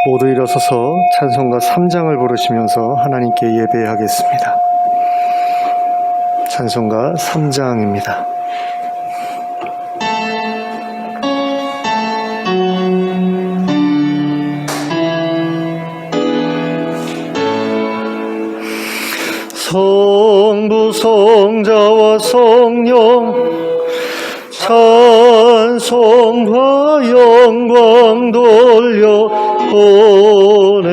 모두 일어서서 찬송가 3장을 부르시면서 하나님께 예배하겠습니다. 찬송가 3장입니다. 성부 성자와 성령 찬송과 영광 돌려 보내세.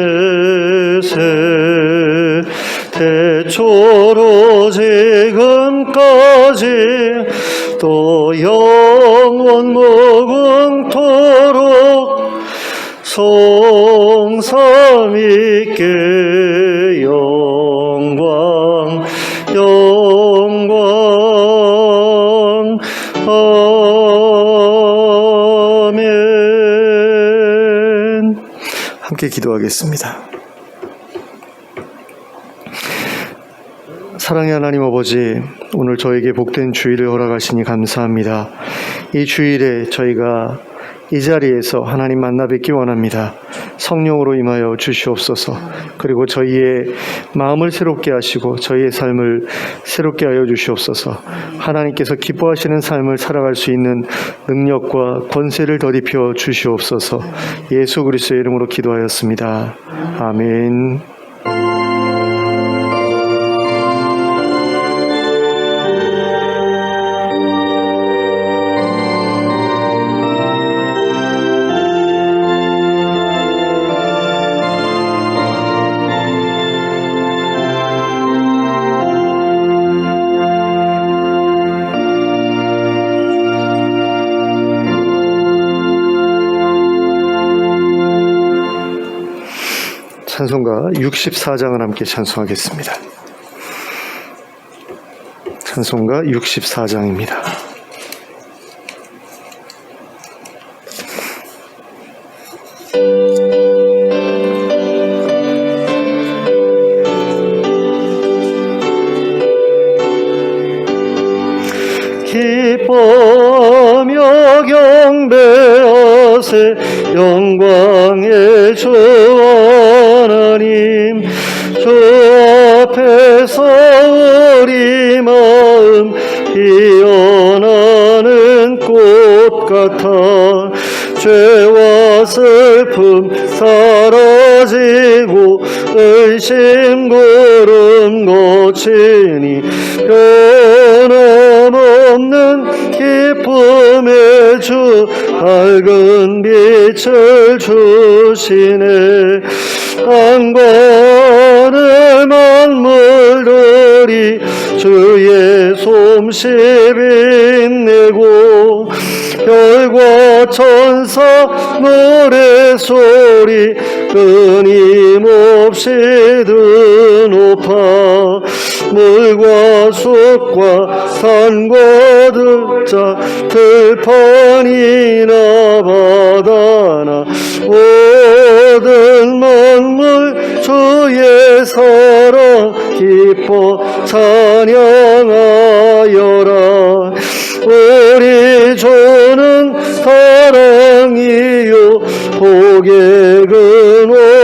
태초로 지금까지 또 영원 무궁토록 성삼위께 영광 아멘. 함께 기도하겠습니다. 사랑의 하나님 아버지, 오늘 저에게 복된 주일을 허락하시니 감사합니다. 이 주일에 저희가 이 자리에서 하나님 만나 뵙기 원합니다. 성령으로 임하여 주시옵소서. 그리고 저희의 마음을 새롭게 하시고 저희의 삶을 새롭게 하여 주시옵소서. 하나님께서 기뻐하시는 삶을 살아갈 수 있는 능력과 권세를 더입혀 주시옵소서. 예수 그리스도의 이름으로 기도하였습니다. 아멘. 찬송가 64장을 함께 찬송하겠습니다. 찬송가 64장입니다. 기뻐하며 경배하세. 영광의 주 하나님, 주 앞에서 우리 마음 피어나는 꽃 같아. 죄와 슬픔 사라지고 의심 구름 거치니 변함없는 기쁨의 주 밝은 빛을 주시네. 땅과는 만물들이 주의 솜씨 빛내고 별과 천사 노래소리 끊임없이 드높아. 물과 숲과 산과 들자 들판이나 바다나 모든 만물 주의 사랑 기뻐 찬양하여라. 우리 주는 사랑이요 복의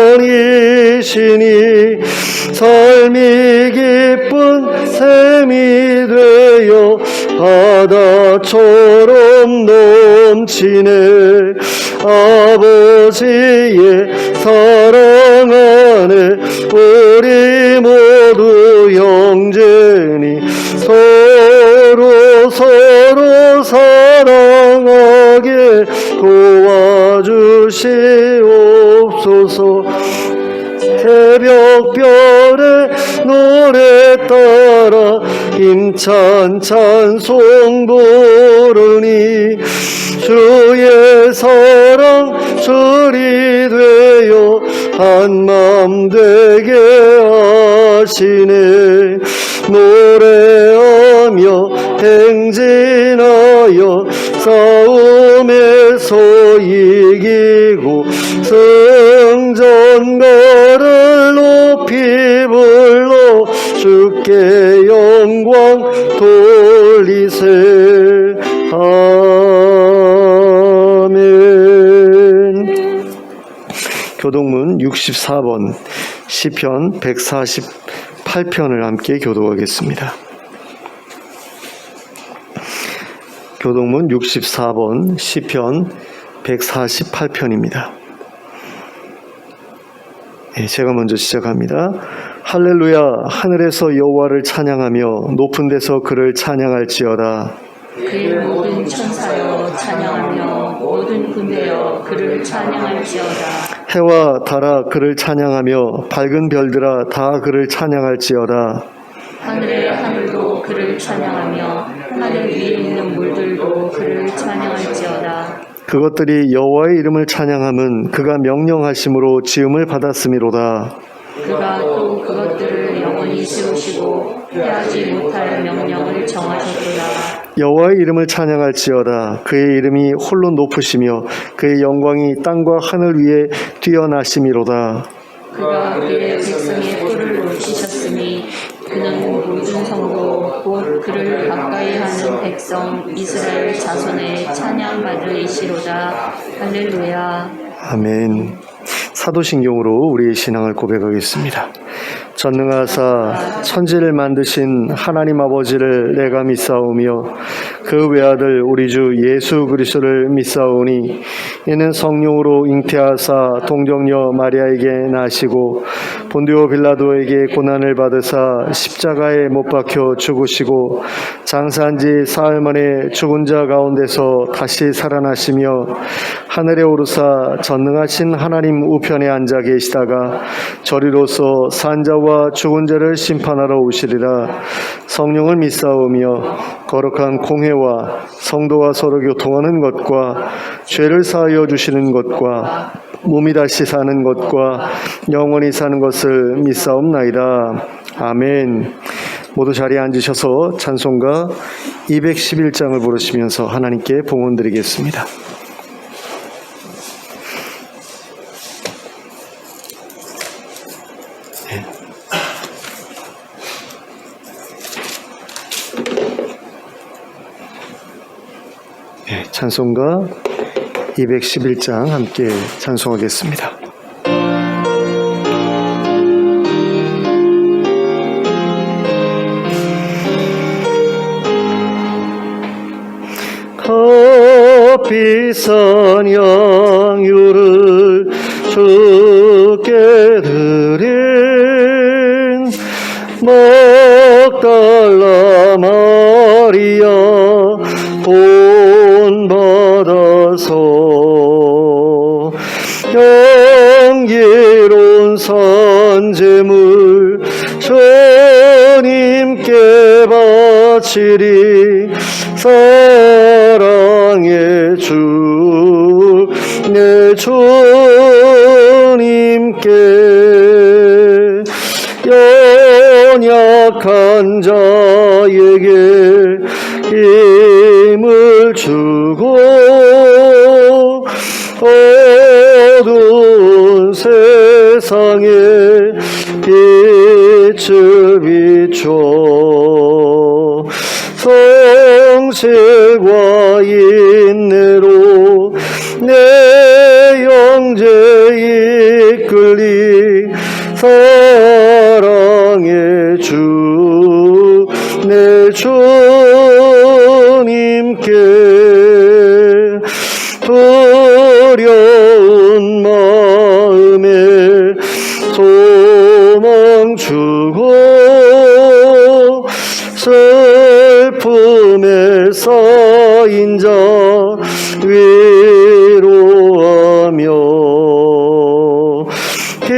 근원이시니 삶이 기쁜 샘이 되어 바다처럼 넘치네. 아버지의 사랑 안에 우리 모두 형제니 서로 사랑하게 도와주시옵소서. 새벽별의 노래 따라 힘찬 찬송 부르니 주의 사랑 줄이 되어 한맘 되게 하시네. 노래하며 행진하여 싸움에서 이기고 승전가를 높이 불러 주께 영광 돌리세. 아멘. 교독문 64번 시편 148편을 함께 교독하겠습니다. 교독문 64번 시편 148편입니다. 제가 먼저 시작합니다. 할렐루야, 하늘에서 여호와를 찬양하며 높은 데서 그를 찬양할지어다. 그의 모든 천사여 찬양하며 모든 군대여 그를 찬양할지어다. 해와 달아 그를 찬양하며 밝은 별들아 다 그를 찬양할지어다. 하늘의 하늘도 그를 찬양하며 하늘 위에 있는 물들도 그를 찬양할지어다. 그것들이 여호와의 이름을 찬양함은 그가 명령하심으로 지음을 받았음이로다. 그가 또 그것들을 영원히 세우시고 피하지 못할 명령을 정하셨도다. 여호와의 이름을 찬양할지어다. 그의 이름이 홀로 높으시며 그의 영광이 땅과 하늘 위에 뛰어나심이로다. 그가 그의 백성의 뿔을 놓치셨으니 그는 모든 성도 곧 그를 가까이 하는 백성 이스라엘 자손의 찬양받으시로다. 할렐루야. 아멘. 사도신경으로 우리의 신앙을 고백하겠습니다. 전능하사 천지를 만드신 하나님 아버지를 내가 믿사오며 그 외아들 우리 주 예수 그리스도를 믿사오니 이는 성령으로 잉태하사 동정녀 마리아에게 나시고 본디오 빌라도에게 고난을 받으사 십자가에 못 박혀 죽으시고 장사한 지 사흘 만에 죽은 자 가운데서 다시 살아나시며 하늘에 오르사 전능하신 하나님 우편에 앉아 계시다가 저리로서 산자와 죽은 자를 심판하러 오시리라. 성령을 믿사오며 거룩한 공회와 성도와 서로 교통하는 것과 죄를 사하여 주시는 것과 몸이 다시 사는 것과 영원히 사는 것을 믿사옵나이다. 아멘. 모두 자리에 앉으셔서 찬송가 211장을 부르시면서 하나님께 봉헌드리겠습니다. 찬송가 211장 함께 찬송하겠습니다. 값비싼 양유를 주께 드린 막달라 마리아 돈 받아서 향기로운 산제물 주님께 바치리. 사랑의 주 내 주님께 연약한 자에게 힘을 주고 어두운 세상에 빛을 비춰 성실과 인내로 내 영제 이끌리. 사랑의 주 내 주님께 두려운 마음에 소망 주고 슬픔에 쌓인 자 위로하며 길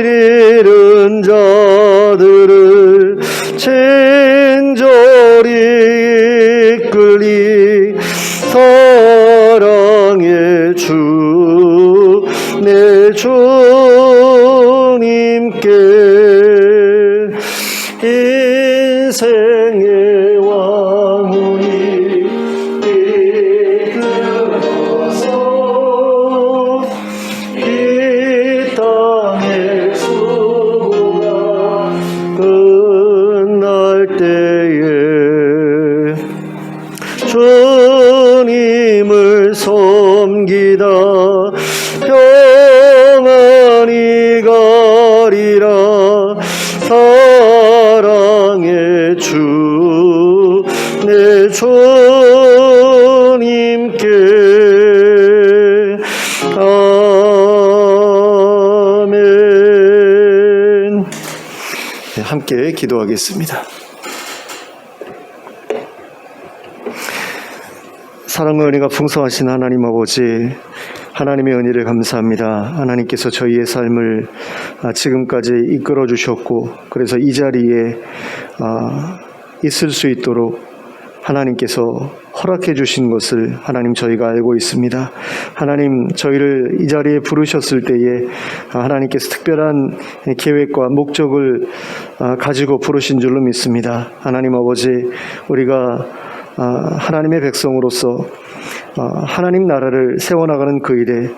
잃은 자들을 친절히 이끌리. 사랑의 주 내 주님께 인생의 왕이 이끌어서 이 땅의 수고가 끝날 때에 주님을 섬기다 함께 기도하겠습니다. 사랑과 은혜가 풍성하신 하나님 아버지, 하나님의 은혜를 감사합니다. 하나님께서 저희의 삶을 지금까지 이끌어 주셨고, 그래서 이 자리에 있을 수 있도록 하나님께서 허락해 주신 것을 하나님 저희가 알고 있습니다. 하나님, 저희를 이 자리에 부르셨을 때에 하나님께서 특별한 계획과 목적을 가지고 부르신 줄로 믿습니다. 하나님 아버지, 우리가 하나님의 백성으로서 하나님 나라를 세워나가는 그 일에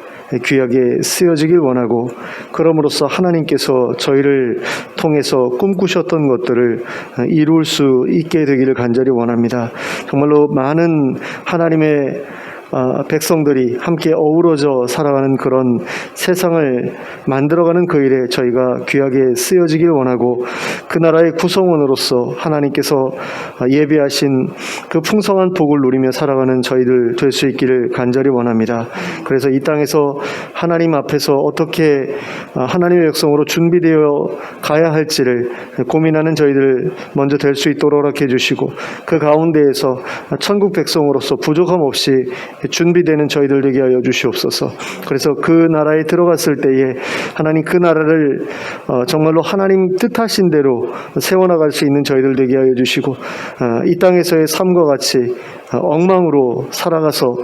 귀하게 쓰여지길 원하고, 그럼으로써 하나님께서 저희를 통해서 꿈꾸셨던 것들을 이룰 수 있게 되기를 간절히 원합니다. 정말로 많은 하나님의 백성들이 함께 어우러져 살아가는 그런 세상을 만들어가는 그 일에 저희가 귀하게 쓰여지길 원하고, 그 나라의 구성원으로서 하나님께서 예비하신 그 풍성한 복을 누리며 살아가는 저희들 될 수 있기를 간절히 원합니다. 그래서 이 땅에서 하나님 앞에서 어떻게 하나님의 백성으로 준비되어 가야 할지를 고민하는 저희들 먼저 될 수 있도록 허락해 주시고, 그 가운데에서 천국 백성으로서 부족함 없이 준비되는 저희들 되게 하여 주시옵소서. 그래서 그 나라에 들어갔을 때에 하나님 그 나라를 정말로 하나님 뜻하신 대로 세워나갈 수 있는 저희들 되게 하여 주시고, 이 땅에서의 삶과 같이 엉망으로 살아가서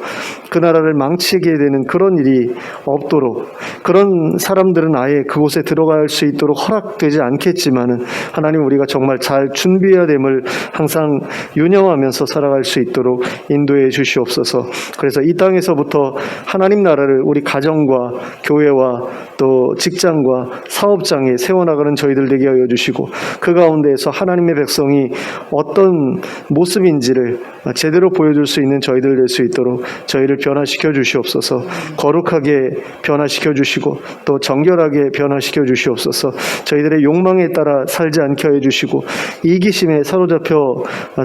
그 나라를 망치게 되는 그런 일이 없도록, 그런 사람들은 아예 그곳에 들어갈 수 있도록 허락되지 않겠지만은 하나님, 우리가 정말 잘 준비해야 됨을 항상 유념하면서 살아갈 수 있도록 인도해 주시옵소서. 그래서 이 땅에서부터 하나님 나라를 우리 가정과 교회와 또 직장과 사업장에 세워나가는 저희들 되게 하여 주시고, 그 가운데에서 하나님의 백성이 어떤 모습인지를 제대로 보여줄 수 있는 저희들 될 수 있도록 저희를 변화시켜 주시옵소서. 거룩하게 변화시켜 주시고 또 정결하게 변화시켜 주시옵소서. 저희들의 욕망에 따라 살지 않게 하여 주시고, 이기심에 사로잡혀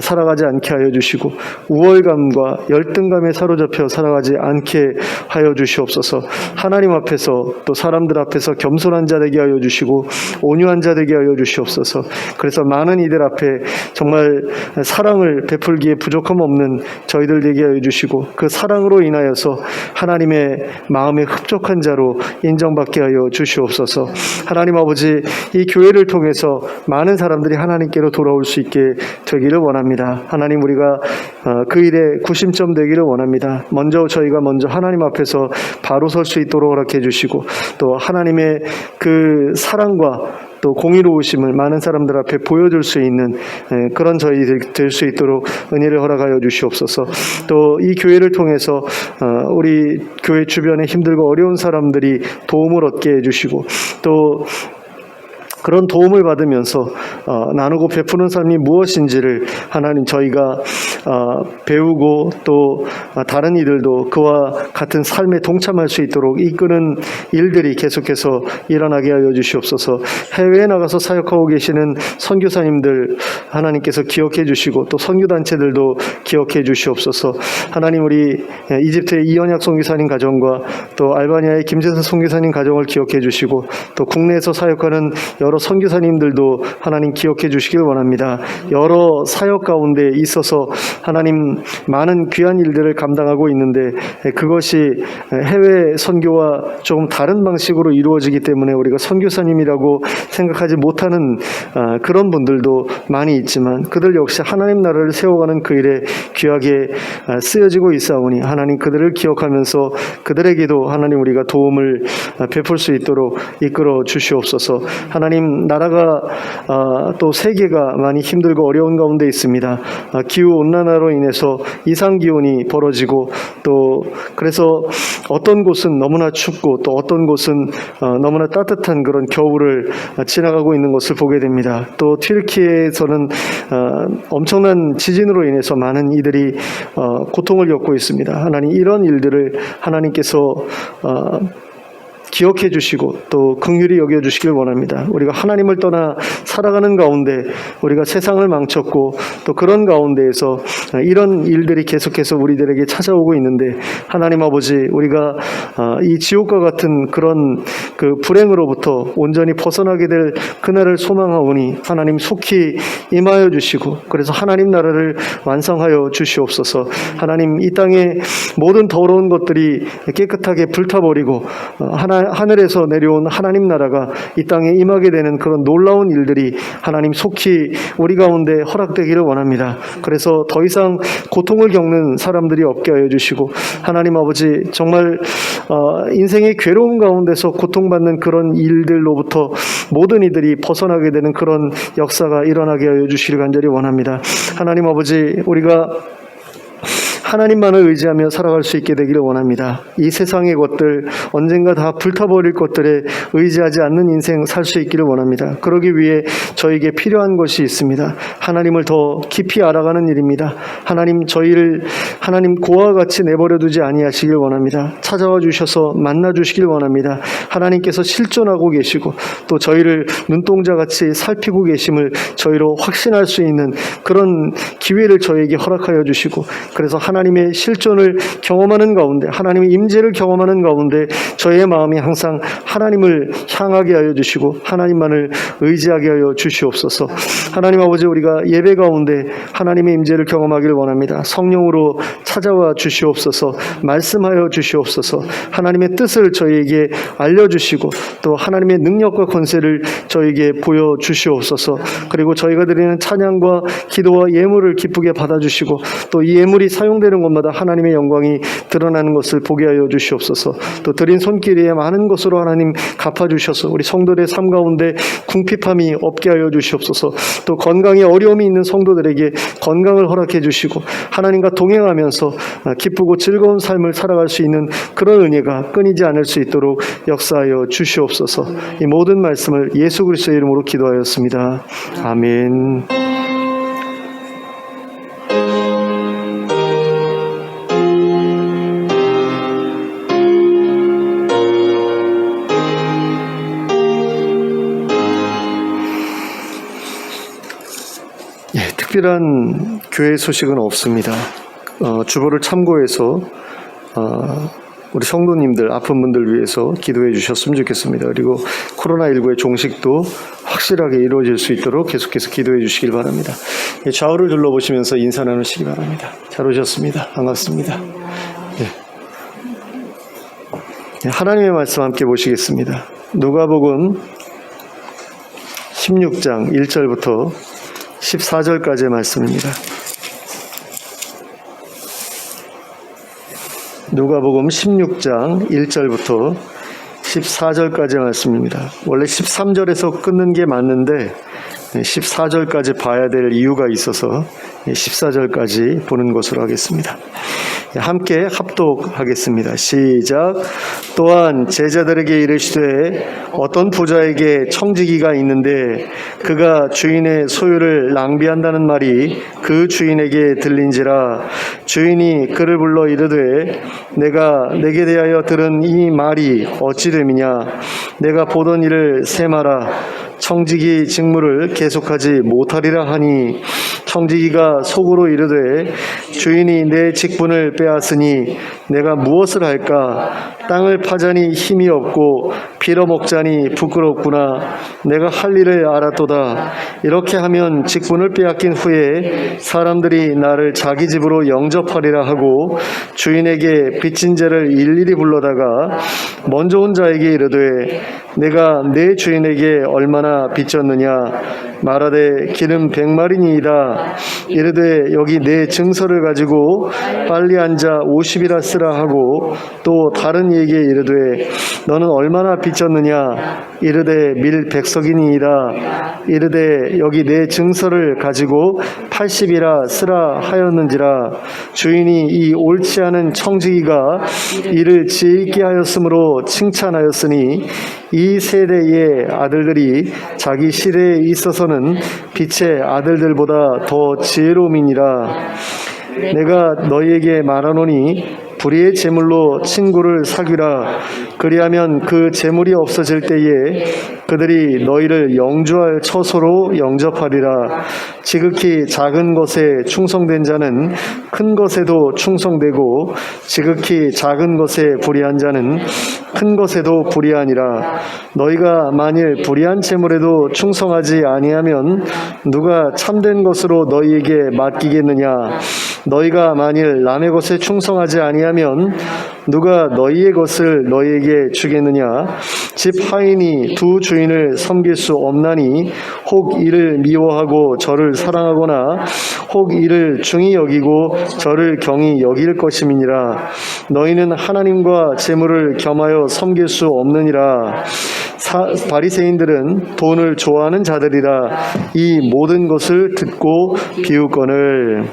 살아가지 않게 하여 주시고, 우월감과 열등감에 사로잡혀 살아가지 않게 하여 주시옵소서. 하나님 앞에서 또 사람들 앞에서 겸손한 자 되게 하여 주시고 온유한 자 되게 하여 주시옵소서. 그래서 많은 이들 앞에 정말 사랑을 베풀기에 부족함 없는 저희들 되게 하여 주시고, 그 사랑으로 인하여서 하나님의 마음에 흡족한 자로 인정받게 하여 주시옵소서. 하나님 아버지, 이 교회를 통해서 많은 사람들이 하나님께로 돌아올 수 있게 되기를 원합니다. 하나님, 우리가 그 일에 구심점 되기를 원합니다. 저희가 먼저 하나님 앞에서 바로 설 수 있도록 허락해 주시고, 또 하나님의 그 사랑과 또 공의로우심을 많은 사람들 앞에 보여줄 수 있는 그런 저희들 될 수 있도록 은혜를 허락하여 주시옵소서. 또 이 교회를 통해서 우리 교회 주변에 힘들고 어려운 사람들이 도움을 얻게 해주시고, 또 그런 도움을 받으면서 나누고 베푸는 삶이 무엇인지를 하나님 저희가 배우고, 또 다른 이들도 그와 같은 삶에 동참할 수 있도록 이끄는 일들이 계속해서 일어나게 하여 주시옵소서. 해외에 나가서 사역하고 계시는 선교사님들 하나님께서 기억해 주시고, 또 선교단체들도 기억해 주시옵소서. 하나님, 우리 이집트의 이현약 선교사님 가정과 또 알바니아의 김재선 선교사님 가정을 기억해 주시고, 또 국내에서 사역하는 여러 선교사님들도 하나님 기억해 주시길 원합니다. 여러 사역 가운데 있어서 하나님 많은 귀한 일들을 감당하고 있는데, 그것이 해외 선교와 조금 다른 방식으로 이루어지기 때문에 우리가 선교사님이라고 생각하지 못하는 그런 분들도 많이 있지만, 그들 역시 하나님 나라를 세워가는 그 일에 귀하게 쓰여지고 있사오니, 하나님 그들을 기억하면서 그들에게도 하나님 우리가 도움을 베풀 수 있도록 이끌어 주시옵소서. 하나님, 나라가 또 세계가 많이 힘들고 어려운 가운데 있습니다. 기후온난화로 인해서 이상기온이 벌어지고, 또 그래서 어떤 곳은 너무나 춥고 또 어떤 곳은 너무나 따뜻한 그런 겨울을 지나가고 있는 것을 보게 됩니다. 또 튀르키예에서는 엄청난 지진으로 인해서 많은 이들이 고통을 겪고 있습니다. 하나님, 이런 일들을 하나님께서 기억해 주시고 또 긍휼히 여겨 주시길 원합니다. 우리가 하나님을 떠나 살아가는 가운데 우리가 세상을 망쳤고 또 그런 가운데에서 이런 일들이 계속해서 우리들에게 찾아오고 있는데 하나님 아버지 우리가 이 지옥과 같은 그런 그 불행으로부터 온전히 벗어나게 될 그날을 소망하오니 하나님 속히 임하여 주시고 그래서 하나님 나라를 완성하여 주시옵소서. 하나님 이 땅에 모든 더러운 것들이 깨끗하게 불타버리고 하늘에서 내려온 하나님 나라가 이 땅에 임하게 되는 그런 놀라운 일들이 하나님 속히 우리 가운데 허락되기를 원합니다. 그래서 더 이상 고통을 겪는 사람들이 없게 하여 주시고 하나님 아버지 정말 인생의 괴로움 가운데서 고통받는 그런 일들로부터 모든 이들이 벗어나게 되는 그런 역사가 일어나게 하여 주시길 간절히 원합니다. 하나님 아버지 우리가 하나님만을 의지하며 살아갈 수 있게 되기를 원합니다. 이 세상의 것들 언젠가 다 불타버릴 것들에 의지하지 않는 인생 살 수 있기를 원합니다. 그러기 위해 저에게 필요한 것이 있습니다. 하나님을 더 깊이 알아가는 일입니다. 하나님 저희를 하나님 고와 같이 내버려 두지 아니하시길 원합니다. 찾아와 주셔서 만나 주시길 원합니다. 하나님께서 실존하고 계시고 또 저희를 눈동자같이 살피고 계심을 저희로 확신할 수 있는 그런 기회를 저에게 허락하여 주시고 그래서 하나님의 실존을 경험하는 가운데 하나님의 임재를 경험하는 가운데 저의 마음이 항상 하나님을 향하게 하여 주시고 하나님만을 의지하게 하여 주시옵소서. 하나님 아버지 우리가 예배 가운데 하나님의 임재를 경험하기를 원합니다. 성령으로 찾아와 주시옵소서. 말씀하여 주시옵소서. 하나님의 뜻을 저희에게 알려주시고 또 하나님의 능력과 권세를 저희에게 보여주시옵소서. 그리고 저희가 드리는 찬양과 기도와 예물을 기쁘게 받아주시고 또 이 예물이 사용되는 곳마다 하나님의 영광이 드러나는 것을 보게 하여 주시옵소서. 또 드린 손길에 많은 것으로 하나님 갚아주셔서 우리 성도들의 삶 가운데 궁핍함이 없게 하여 주시옵소서. 또 건강에 어려움이 있는 성도들에게 건강을 허락해 주시고 하나님과 동행하면서 기쁘고 즐거운 삶을 살아갈 수 있는 그런 은혜가 끊이지 않을 수 있도록 역사하여 주시옵소서. 이 모든 말씀을 예수 그리스도의 이름으로 기도하였습니다. 아멘. 특별한 교회 소식은 없습니다. 주보를 참고해서 우리 성도님들 아픈 분들 위해서 기도해 주셨으면 좋겠습니다. 그리고 코로나19의 종식도 확실하게 이루어질 수 있도록 계속해서 기도해 주시길 바랍니다. 좌우를 둘러보시면서 인사 나누시기 바랍니다. 잘 오셨습니다. 반갑습니다. 하나님의 말씀 함께 보시겠습니다. 누가복음 16장 1절부터 14절까지의 말씀입니다. 누가복음 16장 1절부터 14절까지의 말씀입니다. 원래 13절에서 끊는 게 맞는데 14절까지 봐야 될 이유가 있어서 14절까지 보는 것으로 하겠습니다. 함께 합독하겠습니다. 시작. 또한 제자들에게 이르시되 어떤 부자에게 청지기가 있는데 그가 주인의 소유를 낭비한다는 말이 그 주인에게 들린지라. 주인이 그를 불러 이르되 내가 내게 대하여 들은 이 말이 어찌 됨이냐. 내가 보던 일을 세마라. 청지기 직무를 계속하지 못하리라 하니 청지기가 속으로 이르되 주인이 내 직분을 빼앗으니 내가 무엇을 할까? 땅을 파자니 힘이 없고 빌어먹자니 부끄럽구나. 내가 할 일을 알았도다. 이렇게 하면 직분을 빼앗긴 후에 사람들이 나를 자기 집으로 영접하리라 하고 주인에게 빚진 자를 일일이 불러다가 먼저 온 자에게 이르되 내가 내 주인에게 얼마나 빚졌느냐. 말하되 기름 100마리니이다. 이르되 여기 내 증서를 가지고 빨리 앉아 50이라 쓰라 하고 또 다른 이에게 이르되 너는 얼마나 빚졌느냐. 이르되 밀 100석이니이다. 이르되 여기 내 증서를 가지고 80이라 쓰라 하였는지라. 주인이 이 옳지 않은 청지기가 이를 지혜 하였으므로 칭찬하였으니 이 세대의 아들들이 자기 시대에 있어서는 빛의 아들들보다 더 지혜로움이니라. 내가 너희에게 말하노니 불의의 제물로 친구를 사귀라. 그리하면 그 제물이 없어질 때에 그들이 너희를 영주할 처소로 영접하리라. 지극히 작은 것에 충성된 자는 큰 것에도 충성되고 지극히 작은 것에 불의한 자는 큰 것에도 불의하니라. 너희가 만일 불의한 제물에도 충성하지 아니하면 누가 참된 것으로 너희에게 맡기겠느냐? 너희가 만일 남의 것에 충성하지 아니하면 누가 너희의 것을 너희에게 주겠느냐? 집 하인이 두 주인을 섬길 수 없나니 혹 이를 미워하고 저를 사랑하거나 혹 이를 중히 여기고 저를 경히 여길 것임이니라. 너희는 하나님과 재물을 겸하여 섬길 수 없느니라. 바리새인들은 돈을 좋아하는 자들이라. 이 모든 것을 듣고 비웃거늘.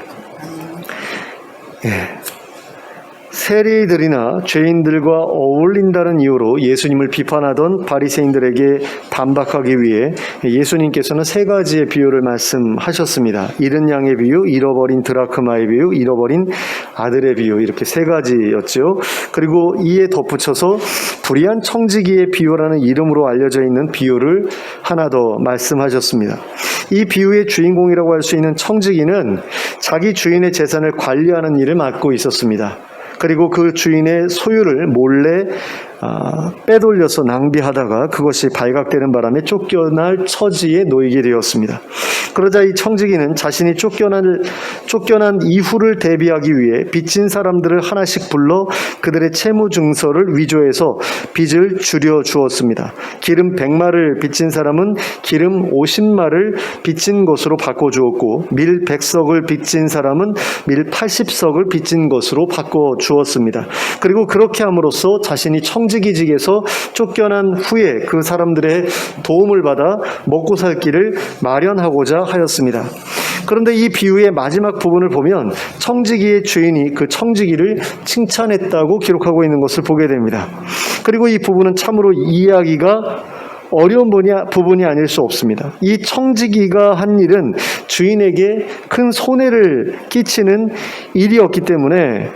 세리들이나 죄인들과 어울린다는 이유로 예수님을 비판하던 바리새인들에게 반박하기 위해 예수님께서는 세 가지의 비유를 말씀하셨습니다. 잃은 양의 비유, 잃어버린 드라크마의 비유, 잃어버린 아들의 비유, 이렇게 세 가지였죠. 그리고 이에 덧붙여서 불의한 청지기의 비유라는 이름으로 알려져 있는 비유를 하나 더 말씀하셨습니다. 이 비유의 주인공이라고 할 수 있는 청지기는 자기 주인의 재산을 관리하는 일을 맡고 있었습니다. 그리고 그 주인의 소유를 몰래 빼돌려서 낭비하다가 그것이 발각되는 바람에 쫓겨날 처지에 놓이게 되었습니다. 그러자 이 청지기는 자신이 쫓겨난 이후를 대비하기 위해 빚진 사람들을 하나씩 불러 그들의 채무 증서를 위조해서 빚을 줄여 주었습니다. 기름 100마를 빚진 사람은 기름 50마를 빚진 것으로 바꿔주었고 밀 100석을 빚진 사람은 밀 80석을 빚진 것으로 바꿔주었습니다. 그리고 그렇게 함으로써 자신이 청지기직에서 쫓겨난 후에 그 사람들의 도움을 받아 먹고 살 길을 마련하고자 하였습니다. 그런데 이 비유의 마지막 부분을 보면 청지기의 주인이 그 청지기를 칭찬했다고 기록하고 있는 것을 보게 됩니다. 그리고 이 부분은 참으로 이해하기가 어려운 부분이 아닐 수 없습니다. 이 청지기가 한 일은 주인에게 큰 손해를 끼치는 일이었기 때문에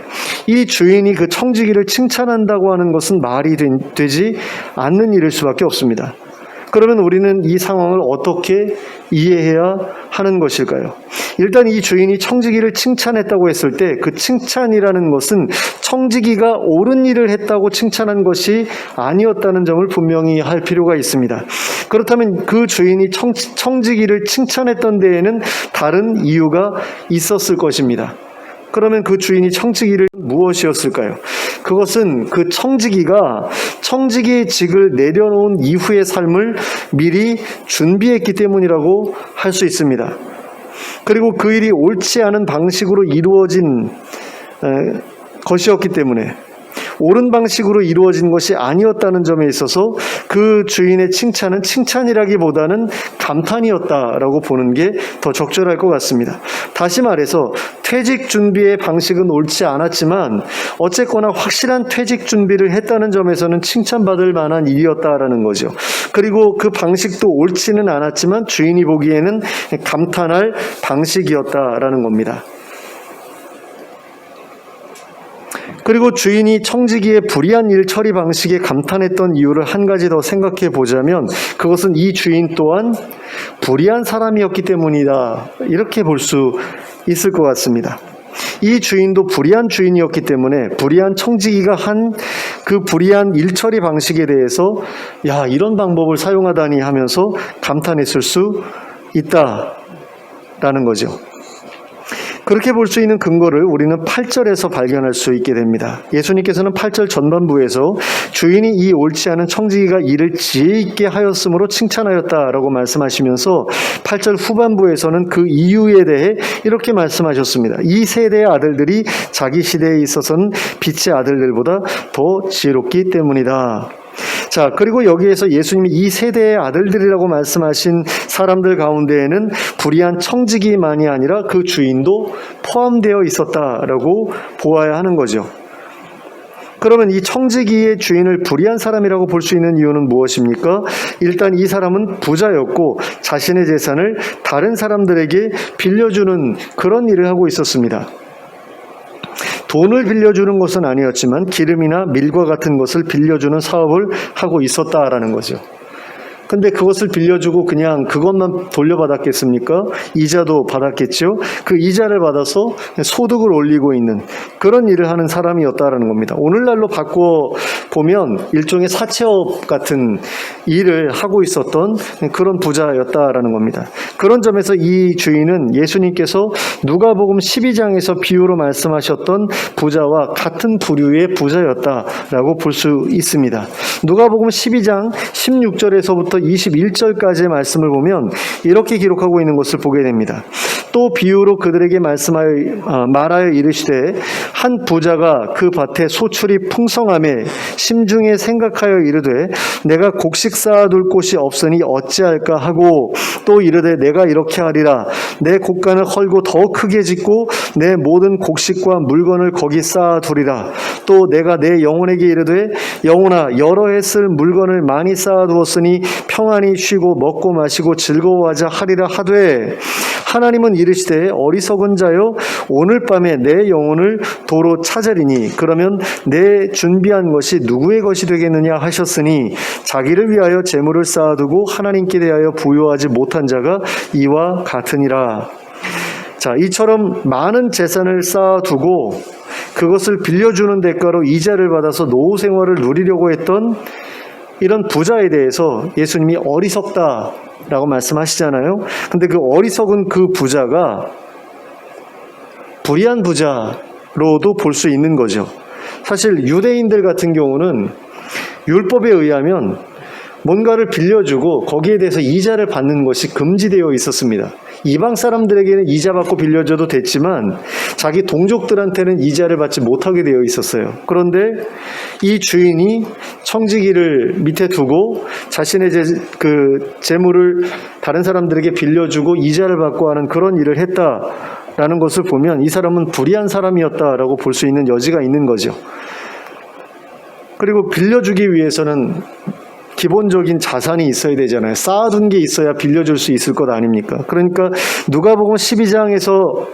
이 주인이 그 청지기를 칭찬한다고 하는 것은 말이 되지 않는 일일 수밖에 없습니다. 그러면 우리는 이 상황을 어떻게 이해해야 하는 것일까요? 일단 이 주인이 청지기를 칭찬했다고 했을 때 그 칭찬이라는 것은 청지기가 옳은 일을 했다고 칭찬한 것이 아니었다는 점을 분명히 할 필요가 있습니다. 그렇다면 그 주인이 청지기를 칭찬했던 데에는 다른 이유가 있었을 것입니다. 그러면 그 주인이 청지기를 무엇이었을까요? 그것은 그 청지기가 청지기의 직을 내려놓은 이후의 삶을 미리 준비했기 때문이라고 할 수 있습니다. 그리고 그 일이 옳지 않은 방식으로 이루어진 것이었기 때문에 옳은 방식으로 이루어진 것이 아니었다는 점에 있어서 그 주인의 칭찬은 칭찬이라기보다는 감탄이었다라고 보는 게 더 적절할 것 같습니다. 다시 말해서 퇴직 준비의 방식은 옳지 않았지만 어쨌거나 확실한 퇴직 준비를 했다는 점에서는 칭찬받을 만한 일이었다라는 거죠. 그리고 그 방식도 옳지는 않았지만 주인이 보기에는 감탄할 방식이었다라는 겁니다. 그리고 주인이 청지기의 불의한 일 처리 방식에 감탄했던 이유를 한 가지 더 생각해 보자면 그것은 이 주인 또한 불의한 사람이었기 때문이다. 이렇게 볼 수 있을 것 같습니다. 이 주인도 불의한 주인이었기 때문에 불의한 청지기가 한 그 불의한 일 처리 방식에 대해서 야, 이런 방법을 사용하다니 하면서 감탄했을 수 있다라는 거죠. 그렇게 볼 수 있는 근거를 우리는 8절에서 발견할 수 있게 됩니다. 예수님께서는 8절 전반부에서 주인이 이 옳지 않은 청지기가 일을 지혜 있게 하였으므로 칭찬하였다라고 말씀하시면서 8절 후반부에서는 그 이유에 대해 이렇게 말씀하셨습니다. 이 세대의 아들들이 자기 시대에 있어서는 빛의 아들들보다 더 지혜롭기 때문이다. 자, 그리고 여기에서 예수님이 이 세대의 아들들이라고 말씀하신 사람들 가운데에는 불의한 청지기만이 아니라 그 주인도 포함되어 있었다라고 보아야 하는 거죠. 그러면 이 청지기의 주인을 불의한 사람이라고 볼 수 있는 이유는 무엇입니까? 일단 이 사람은 부자였고 자신의 재산을 다른 사람들에게 빌려주는 그런 일을 하고 있었습니다. 돈을 빌려주는 것은 아니었지만 기름이나 밀과 같은 것을 빌려주는 사업을 하고 있었다라는 거죠. 근데 그것을 빌려주고 그냥 그것만 돌려받았겠습니까? 이자도 받았겠죠. 그 이자를 받아서 소득을 올리고 있는 그런 일을 하는 사람이었다라는 겁니다. 오늘날로 바꿔 보면 일종의 사채업 같은 일을 하고 있었던 그런 부자였다라는 겁니다. 그런 점에서 이 주인은 예수님께서 누가복음 12장에서 비유로 말씀하셨던 부자와 같은 부류의 부자였다라고 볼 수 있습니다. 누가복음 12장 16절에서부터 21절까지의 말씀을 보면 이렇게 기록하고 있는 것을 보게 됩니다. 또 비유로 그들에게 말하여 이르시되 한 부자가 그 밭에 소출이 풍성함에 심중에 생각하여 이르되 내가 곡식 쌓아둘 곳이 없으니 어찌할까 하고 또 이르되 내가 이렇게 하리라 내 곡간을 헐고 더 크게 짓고 내 모든 곡식과 물건을 거기 쌓아두리라 또 내가 내 영혼에게 이르되 영혼아 여러 해 쓸 물건을 많이 쌓아두었으니 평안히 쉬고 먹고 마시고 즐거워하자 하리라 하되 하나님은 이르시되 어리석은 자여 오늘 밤에 내 영혼을 도로 찾으리니 그러면 내 준비한 것이 누구의 것이 되겠느냐 하셨으니 자기를 위하여 재물을 쌓아두고 하나님께 대하여 부요하지 못한 자가 이와 같으니라. 자, 이처럼 많은 재산을 쌓아두고 그것을 빌려주는 대가로 이자를 받아서 노후 생활을 누리려고 했던 이런 부자에 대해서 예수님이 어리석다라고 말씀하시잖아요. 근데 그 어리석은 그 부자가 불의한 부자로도 볼 수 있는 거죠. 사실 유대인들 같은 경우는 율법에 의하면 뭔가를 빌려주고 거기에 대해서 이자를 받는 것이 금지되어 있었습니다. 이방 사람들에게는 이자 받고 빌려줘도 됐지만 자기 동족들한테는 이자를 받지 못하게 되어 있었어요. 그런데 이 주인이 청지기를 밑에 두고 자신의 재물을 다른 사람들에게 빌려주고 이자를 받고 하는 그런 일을 했다라는 것을 보면 이 사람은 불의한 사람이었다라고 볼 수 있는 여지가 있는 거죠. 그리고 빌려주기 위해서는 기본적인 자산이 있어야 되잖아요. 쌓아둔 게 있어야 빌려줄 수 있을 것 아닙니까? 그러니까 누가복음 12장에서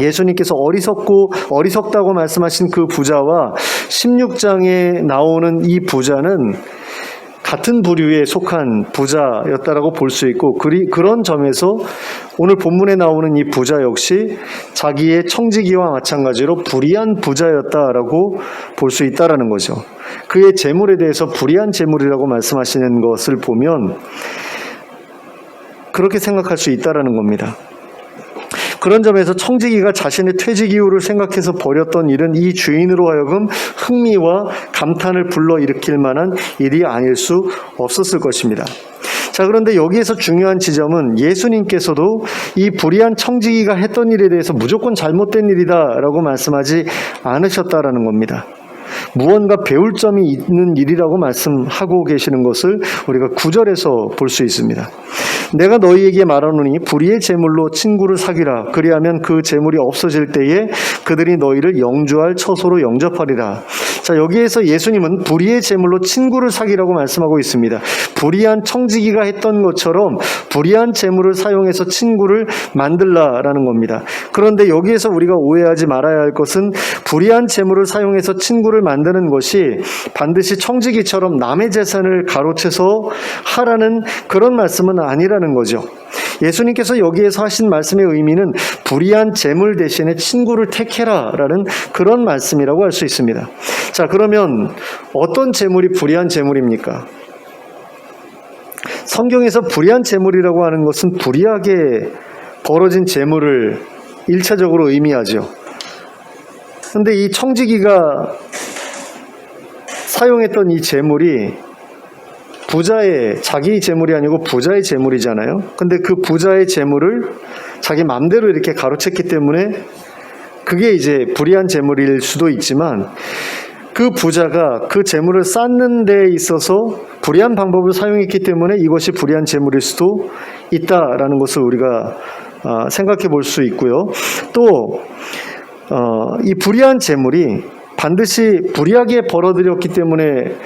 예수님께서 어리석다고 말씀하신 그 부자와 16장에 나오는 이 부자는 같은 부류에 속한 부자였다라고 볼 수 있고 그런 점에서 오늘 본문에 나오는 이 부자 역시 자기의 청지기와 마찬가지로 불의한 부자였다라고 볼 수 있다라는 거죠. 그의 재물에 대해서 불의한 재물이라고 말씀하시는 것을 보면 그렇게 생각할 수 있다라는 겁니다. 그런 점에서 청지기가 자신의 퇴직 이유를 생각해서 벌였던 일은 이 주인으로 하여금 흥미와 감탄을 불러일으킬 만한 일이 아닐 수 없었을 것입니다. 자, 그런데 여기에서 중요한 지점은 예수님께서도 이 불의한 청지기가 했던 일에 대해서 무조건 잘못된 일이다라고 말씀하지 않으셨다라는 겁니다. 무언가 배울 점이 있는 일이라고 말씀하고 계시는 것을 우리가 9절에서 볼 수 있습니다. 내가 너희에게 말하노니 불의의 재물로 친구를 사귀라. 그리하면 그 재물이 없어질 때에 그들이 너희를 영주할 처소로 영접하리라. 자, 여기에서 예수님은 불의의 재물로 친구를 사귀라고 말씀하고 있습니다. 불의한 청지기가 했던 것처럼 불의한 재물을 사용해서 친구를 만들라라는 겁니다. 그런데 여기에서 우리가 오해하지 말아야 할 것은 불의한 재물을 사용해서 친구를 만드는 것이 반드시 청지기처럼 남의 재산을 가로채서 하라는 그런 말씀은 아니라는 거죠. 예수님께서 여기에서 하신 말씀의 의미는 불의한 재물 대신에 친구를 택해라라는 그런 말씀이라고 할 수 있습니다. 자, 그러면 어떤 재물이 불의한 재물입니까? 성경에서 불의한 재물이라고 하는 것은 불의하게 벌어진 재물을 1차적으로 의미하죠. 그런데 이 청지기가 사용했던 이 재물이 자기 재물이 아니고 부자의 재물이잖아요. 근데 그 부자의 재물을 자기 맘대로 이렇게 가로챘기 때문에 그게 이제 불의한 재물일 수도 있지만 그 부자가 그 재물을 쌓는 데 있어서 불의한 방법을 사용했기 때문에 이것이 불의한 재물일 수도 있다라는 것을 우리가 생각해 볼 수 있고요. 또 이 불의한 재물이 반드시 불의하게 벌어들였기 때문에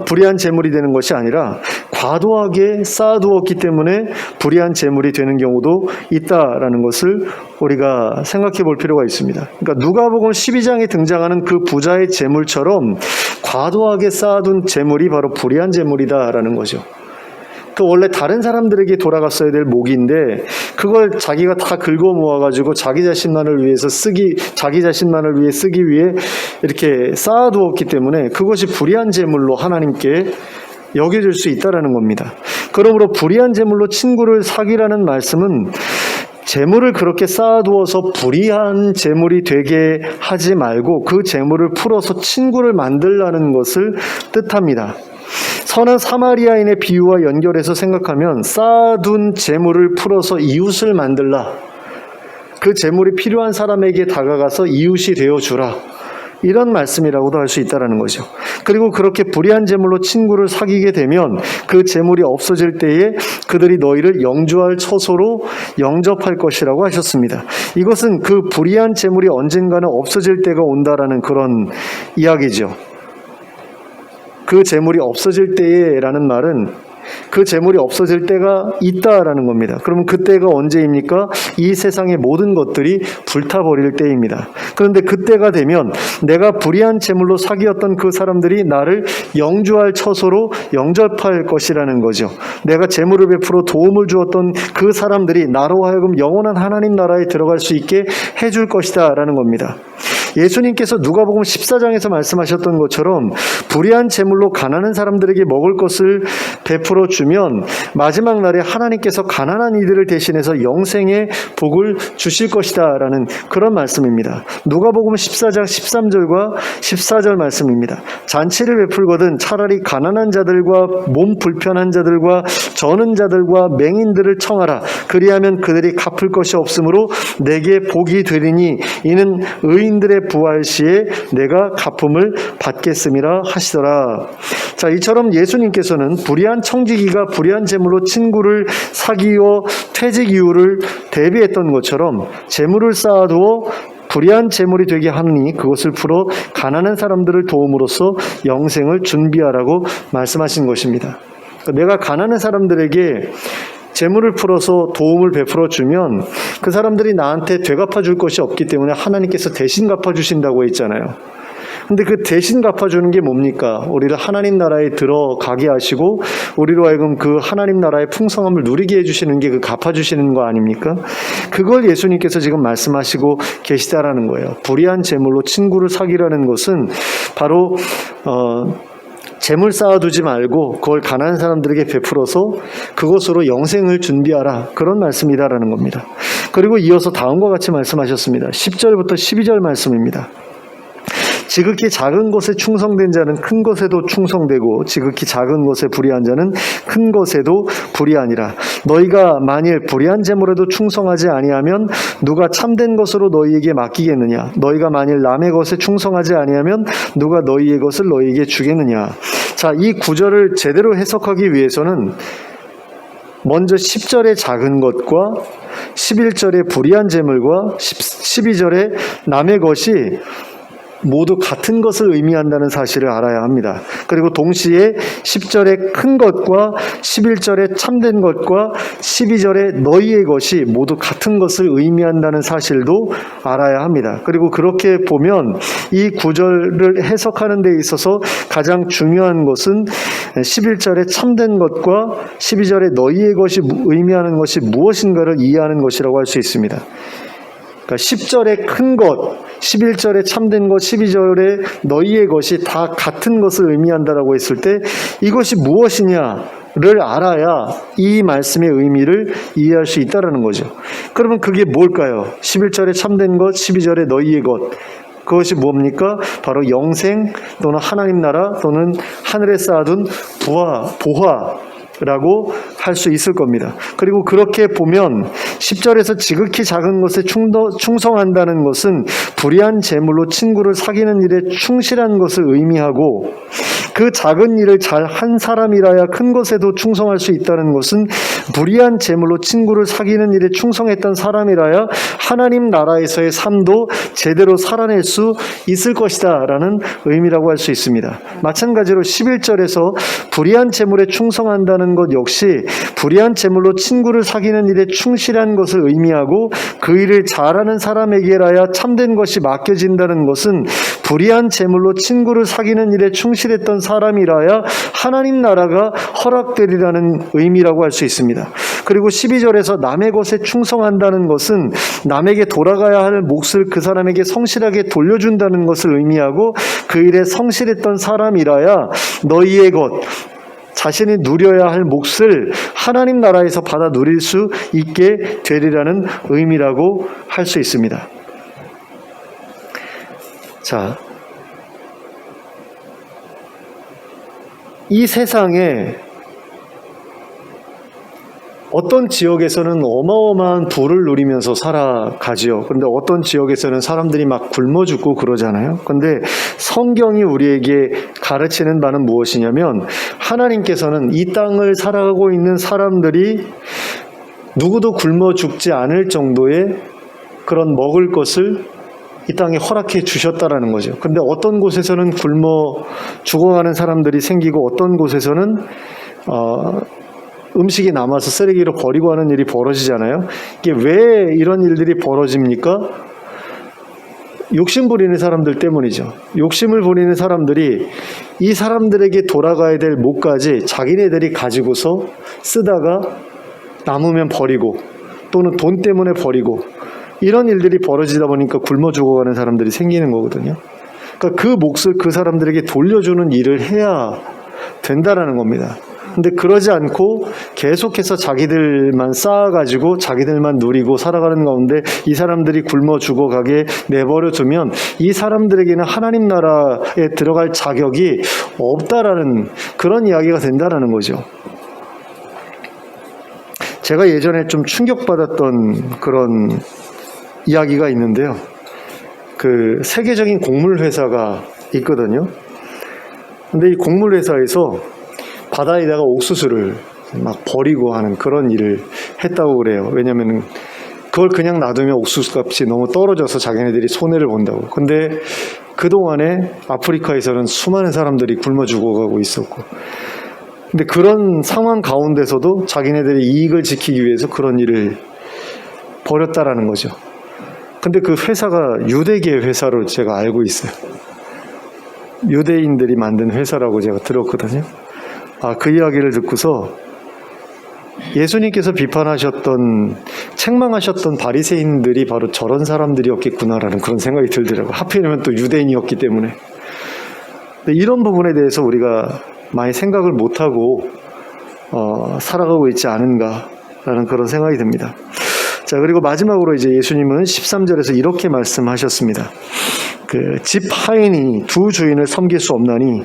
불의한 재물이 되는 것이 아니라 과도하게 쌓아두었기 때문에 불의한 재물이 되는 경우도 있다라는 것을 우리가 생각해 볼 필요가 있습니다. 그러니까 누가복음 12장에 등장하는 그 부자의 재물처럼 과도하게 쌓아둔 재물이 바로 불의한 재물이다라는 거죠. 그 원래 다른 사람들에게 돌아갔어야 될 목인데 그걸 자기가 다 긁어 모아가지고 자기 자신만을 위해 쓰기 위해 이렇게 쌓아두었기 때문에 그것이 불의한 재물로 하나님께 여겨질 수 있다라는 겁니다. 그러므로 불의한 재물로 친구를 사귀라는 말씀은 재물을 그렇게 쌓아두어서 불의한 재물이 되게 하지 말고 그 재물을 풀어서 친구를 만들라는 것을 뜻합니다. 선한 사마리아인의 비유와 연결해서 생각하면 쌓아둔 재물을 풀어서 이웃을 만들라. 그 재물이 필요한 사람에게 다가가서 이웃이 되어주라. 이런 말씀이라고도 할 수 있다는 거죠. 그리고 그렇게 불의한 재물로 친구를 사귀게 되면 그 재물이 없어질 때에 그들이 너희를 영주할 처소로 영접할 것이라고 하셨습니다. 이것은 그 불의한 재물이 언젠가는 없어질 때가 온다라는 그런 이야기죠. 그 재물이 없어질 때에라는 말은 그 재물이 없어질 때가 있다라는 겁니다. 그러면 그때가 언제입니까? 이 세상의 모든 것들이 불타버릴 때입니다. 그런데 그때가 되면 내가 불의한 재물로 사귀었던 그 사람들이 나를 영주할 처소로 영접할 것이라는 거죠. 내가 재물을 베풀어 도움을 주었던 그 사람들이 나로 하여금 영원한 하나님 나라에 들어갈 수 있게 해줄 것이다 라는 겁니다. 예수님께서 누가복음 14장에서 말씀하셨던 것처럼 불의한 재물로 가난한 사람들에게 먹을 것을 베풀어 주면 마지막 날에 하나님께서 가난한 이들을 대신해서 영생의 복을 주실 것이다 라는 그런 말씀입니다. 누가복음 14장 13절과 14절 말씀입니다. 잔치를 베풀거든 차라리 가난한 자들과 몸 불편한 자들과 저는 자들과 맹인들을 청하라. 그리하면 그들이 갚을 것이 없으므로 내게 복이 되리니 이는 의인들의 부활 시에 내가 갚음을 받겠음이라 하시더라. 자, 이처럼 예수님께서는 불의한 청지기가 불의한 재물로 친구를 사귀어 퇴직 이유를 대비했던 것처럼 재물을 쌓아두어 불의한 재물이 되게 하느니 그것을 풀어 가난한 사람들을 도움으로써 영생을 준비하라고 말씀하신 것입니다. 내가 가난한 사람들에게 재물을 풀어서 도움을 베풀어 주면 그 사람들이 나한테 되갚아 줄 것이 없기 때문에 하나님께서 대신 갚아 주신다고 했잖아요. 근데 그 대신 갚아주는 게 뭡니까? 우리를 하나님 나라에 들어가게 하시고 우리로 하여금 그 하나님 나라의 풍성함을 누리게 해주시는 게 그 갚아주시는 거 아닙니까? 그걸 예수님께서 지금 말씀하시고 계시다라는 거예요. 불의한 재물로 친구를 사귀라는 것은 바로 재물 쌓아두지 말고 그걸 가난한 사람들에게 베풀어서 그것으로 영생을 준비하라. 그런 말씀이다라는 겁니다. 그리고 이어서 다음과 같이 말씀하셨습니다. 10절부터 12절 말씀입니다. 지극히 작은 것에 충성된 자는 큰 것에도 충성되고 지극히 작은 것에 불의한 자는 큰 것에도 불의하니라. 너희가 만일 불의한 재물에도 충성하지 아니하면 누가 참된 것으로 너희에게 맡기겠느냐? 너희가 만일 남의 것에 충성하지 아니하면 누가 너희의 것을 너희에게 주겠느냐? 자, 이 구절을 제대로 해석하기 위해서는 먼저 10절의 작은 것과 11절의 불의한 재물과 12절의 남의 것이 모두 같은 것을 의미한다는 사실을 알아야 합니다. 그리고 동시에 10절의 큰 것과 11절의 참된 것과 12절의 너희의 것이 모두 같은 것을 의미한다는 사실도 알아야 합니다. 그리고 그렇게 보면 이 구절을 해석하는 데 있어서 가장 중요한 것은 11절의 참된 것과 12절의 너희의 것이 의미하는 것이 무엇인가를 이해하는 것이라고 할 수 있습니다. 그러니까 10절의 큰 것, 11절의 참된 것, 12절의 너희의 것이 다 같은 것을 의미한다라고 했을 때 이것이 무엇이냐를 알아야 이 말씀의 의미를 이해할 수 있다는 거죠. 그러면 그게 뭘까요? 11절의 참된 것, 12절의 너희의 것. 그것이 뭡니까? 바로 영생 또는 하나님 나라 또는 하늘에 쌓아둔 보화라고 할 수 있을 겁니다. 그리고 그렇게 보면 10절에서 지극히 작은 것에 충성한다는 것은 불의한 재물로 친구를 사귀는 일에 충실한 것을 의미하고, 그 작은 일을 잘 한 사람이라야 큰 것에도 충성할 수 있다는 것은 불의한 재물로 친구를 사귀는 일에 충성했던 사람이라야 하나님 나라에서의 삶도 제대로 살아낼 수 있을 것이다 라는 의미라고 할 수 있습니다. 마찬가지로 11절에서 불의한 재물에 충성한다는 것 역시 불의한 재물로 친구를 사귀는 일에 충실한 것을 의미하고, 그 일을 잘하는 사람에게라야 참된 것이 맡겨진다는 것은 불의한 재물로 친구를 사귀는 일에 충실했던 사람이라야 하나님 나라가 허락되리라는 의미라고 할 수 있습니다. 그리고 12절에서 남의 것에 충성한다는 것은 남에게 돌아가야 할 몫을 그 사람에게 성실하게 돌려준다는 것을 의미하고, 그 일에 성실했던 사람이라야 너희의 것, 자신이 누려야 할 몫을 하나님 나라에서 받아 누릴 수 있게 되리라는 의미라고 할 수 있습니다. 자, 이 세상에 어떤 지역에서는 어마어마한 부를 누리면서 살아가지요. 그런데 어떤 지역에서는 사람들이 막 굶어 죽고 그러잖아요. 그런데 성경이 우리에게 가르치는 바는 무엇이냐면, 하나님께서는 이 땅을 살아가고 있는 사람들이 누구도 굶어 죽지 않을 정도의 그런 먹을 것을 이 땅에 허락해 주셨다라는 거죠. 근데 어떤 곳에서는 굶어 죽어가는 사람들이 생기고, 어떤 곳에서는 음식이 남아서 쓰레기로 버리고 하는 일이 벌어지잖아요. 이게 왜 이런 일들이 벌어집니까? 욕심 부리는 사람들 때문이죠. 욕심을 부리는 사람들이 이 사람들에게 돌아가야 될 몫까지 자기네들이 가지고서 쓰다가 남으면 버리고, 또는 돈 때문에 버리고, 이런 일들이 벌어지다 보니까 굶어 죽어가는 사람들이 생기는 거거든요. 그러니까 그 몫을 그 사람들에게 돌려주는 일을 해야 된다라는 겁니다. 근데 그러지 않고 계속해서 자기들만 쌓아가지고 자기들만 누리고 살아가는 가운데 이 사람들이 굶어 죽어가게 내버려 두면 이 사람들에게는 하나님 나라에 들어갈 자격이 없다라는 그런 이야기가 된다라는 거죠. 제가 예전에 좀 충격받았던 그런 이야기가 있는데요. 그 세계적인 곡물 회사가 있거든요. 근데 이 곡물 회사에서 바다에다가 옥수수를 막 버리고 하는 그런 일을 했다고 그래요. 왜냐하면 그걸 그냥 놔두면 옥수수 값이 너무 떨어져서 자기네들이 손해를 본다고. 근데 그동안에 아프리카에서는 수많은 사람들이 굶어 죽어가고 있었고, 근데 그런 상황 가운데서도 자기네들의 이익을 지키기 위해서 그런 일을 벌였다라는 거죠. 근데 그 회사가 유대계 회사로 제가 알고 있어요. 유대인들이 만든 회사라고 제가 들었거든요. 그 이야기를 듣고서 예수님께서 비판하셨던, 책망하셨던 바리새인들이 바로 저런 사람들이었겠구나라는 그런 생각이 들더라고요. 하필이면 또 유대인이었기 때문에. 이런 부분에 대해서 우리가 많이 생각을 못하고 살아가고 있지 않은가라는 그런 생각이 듭니다. 자, 그리고 마지막으로 이제 예수님은 13절에서 이렇게 말씀하셨습니다. 그 집 하인이 두 주인을 섬길 수 없나니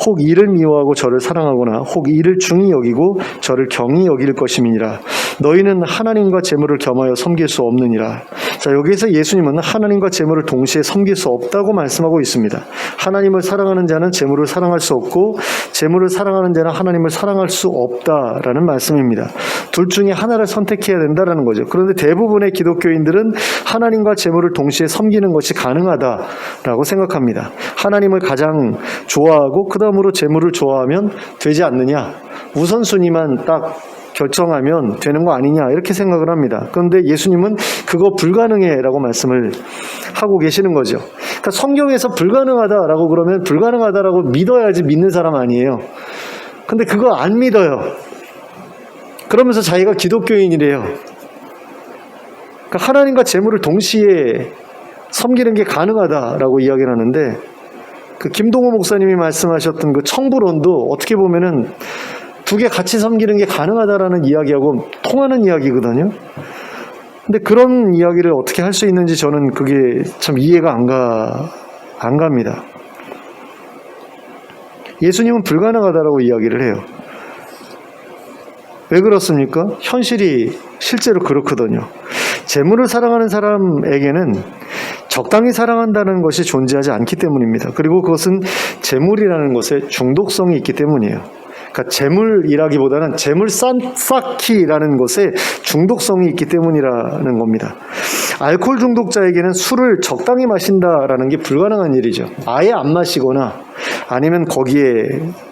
혹 이를 미워하고 저를 사랑하거나 혹 이를 중히 여기고 저를 경히 여길 것임이니라. 너희는 하나님과 재물을 겸하여 섬길 수 없느니라. 자, 여기에서 예수님은 하나님과 재물을 동시에 섬길 수 없다고 말씀하고 있습니다. 하나님을 사랑하는 자는 재물을 사랑할 수 없고 재물을 사랑하는 자는 하나님을 사랑할 수 없다라는 말씀입니다. 둘 중에 하나를 선택해야 된다라는 거죠. 그런데 대부분의 기독교인들은 하나님과 재물을 동시에 섬기는 것이 가능하다라고 생각합니다. 하나님을 가장 좋아하고 그 다음으로 재물을 좋아하면 되지 않느냐, 우선순위만 딱 결정하면 되는 거 아니냐, 이렇게 생각을 합니다. 그런데 예수님은 그거 불가능해라고 말씀을 하고 계시는 거죠. 그러니까 성경에서 불가능하다라고 그러면 불가능하다라고 믿어야지 믿는 사람 아니에요. 근데 그거 안 믿어요. 그러면서 자기가 기독교인이래요. 그러니까 하나님과 재물을 동시에 섬기는 게 가능하다라고 이야기를 하는데, 그 김동호 목사님이 말씀하셨던 그 청불원도 어떻게 보면은 두 개 같이 섬기는 게 가능하다라는 이야기하고 통하는 이야기거든요. 근데 그런 이야기를 어떻게 할 수 있는지 저는 그게 참 이해가 안 갑니다. 예수님은 불가능하다라고 이야기를 해요. 왜 그렇습니까? 현실이 실제로 그렇거든요. 재물을 사랑하는 사람에게는 적당히 사랑한다는 것이 존재하지 않기 때문입니다. 그리고 그것은 재물이라는 것에 중독성이 있기 때문이에요. 그러니까 재물이라기보다는 재물 쌓기라는 것에 중독성이 있기 때문이라는 겁니다. 알코올 중독자에게는 술을 적당히 마신다라는 게 불가능한 일이죠. 아예 안 마시거나 아니면 거기에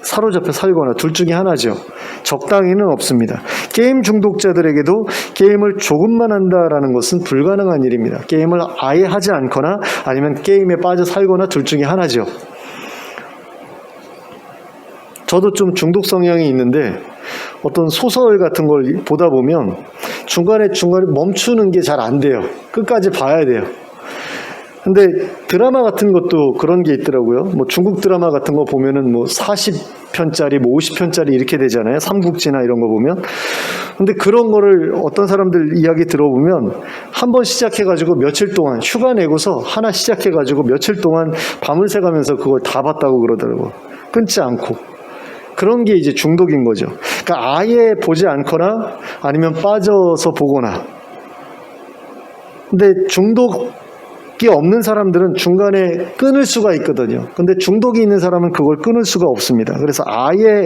사로잡혀 살거나 둘 중에 하나죠. 적당히는 없습니다. 게임 중독자들에게도 게임을 조금만 한다라는 것은 불가능한 일입니다. 게임을 아예 하지 않거나 아니면 게임에 빠져 살거나 둘 중에 하나죠. 저도 좀 중독 성향이 있는데 어떤 소설 같은 걸 보다 보면 중간에 멈추는 게 잘 안 돼요. 끝까지 봐야 돼요. 근데 드라마 같은 것도 그런 게 있더라고요. 뭐 중국 드라마 같은 거 보면은 뭐 40편짜리, 뭐 50편짜리 이렇게 되잖아요. 삼국지나 이런 거 보면. 근데 그런 거를 어떤 사람들 이야기 들어보면 한 번 시작해가지고 며칠 동안 휴가 내고서 하나 시작해가지고 며칠 동안 밤을 새가면서 그걸 다 봤다고 그러더라고요. 끊지 않고. 그런 게 이제 중독인 거죠. 그러니까 아예 보지 않거나 아니면 빠져서 보거나. 근데 중독이 없는 사람들은 중간에 끊을 수가 있거든요. 근데 중독이 있는 사람은 그걸 끊을 수가 없습니다. 그래서 아예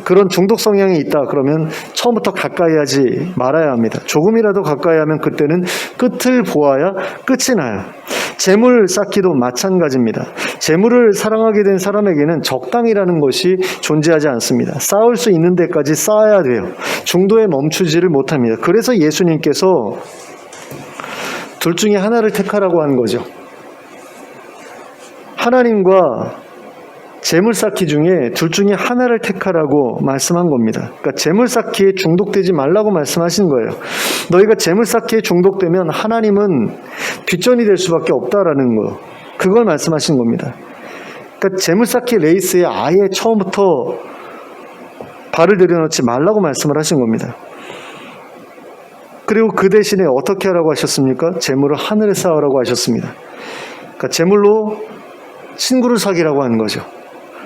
그런 중독 성향이 있다 그러면 처음부터 가까이 하지 말아야 합니다. 조금이라도 가까이 하면 그때는 끝을 보아야 끝이 나요. 재물 쌓기도 마찬가지입니다. 재물을 사랑하게 된 사람에게는 적당이라는 것이 존재하지 않습니다. 쌓을 수 있는 데까지 쌓아야 돼요. 중도에 멈추지를 못합니다. 그래서 예수님께서 둘 중에 하나를 택하라고 한 거죠. 하나님과 재물 쌓기 중에 둘 중에 하나를 택하라고 말씀한 겁니다. 그러니까 재물 쌓기에 중독되지 말라고 말씀하신 거예요. 너희가 재물 쌓기에 중독되면 하나님은 뒷전이 될 수밖에 없다라는 거. 그걸 말씀하신 겁니다. 그러니까 재물 쌓기 레이스에 아예 처음부터 발을 들여놓지 말라고 말씀을 하신 겁니다. 그리고 그 대신에 어떻게 하라고 하셨습니까? 재물을 하늘에 쌓으라고 하셨습니다. 그러니까 재물로 친구를 사귀라고 하는 거죠.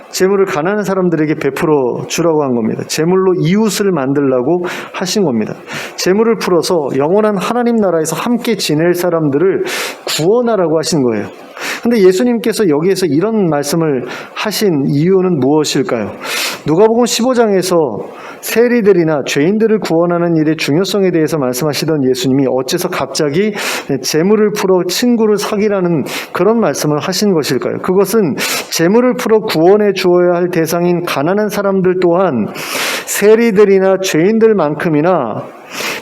재물을 가난한 사람들에게 베풀어 주라고 한 겁니다. 재물로 이웃을 만들라고 하신 겁니다. 재물을 풀어서 영원한 하나님 나라에서 함께 지낼 사람들을 구원하라고 하신 거예요. 근데 예수님께서 여기에서 이런 말씀을 하신 이유는 무엇일까요? 누가복음 15장에서 세리들이나 죄인들을 구원하는 일의 중요성에 대해서 말씀하시던 예수님이 어째서 갑자기 재물을 풀어 친구를 사귀라는 그런 말씀을 하신 것일까요? 그것은 재물을 풀어 구원해 주어야 할 대상인 가난한 사람들 또한 세리들이나 죄인들만큼이나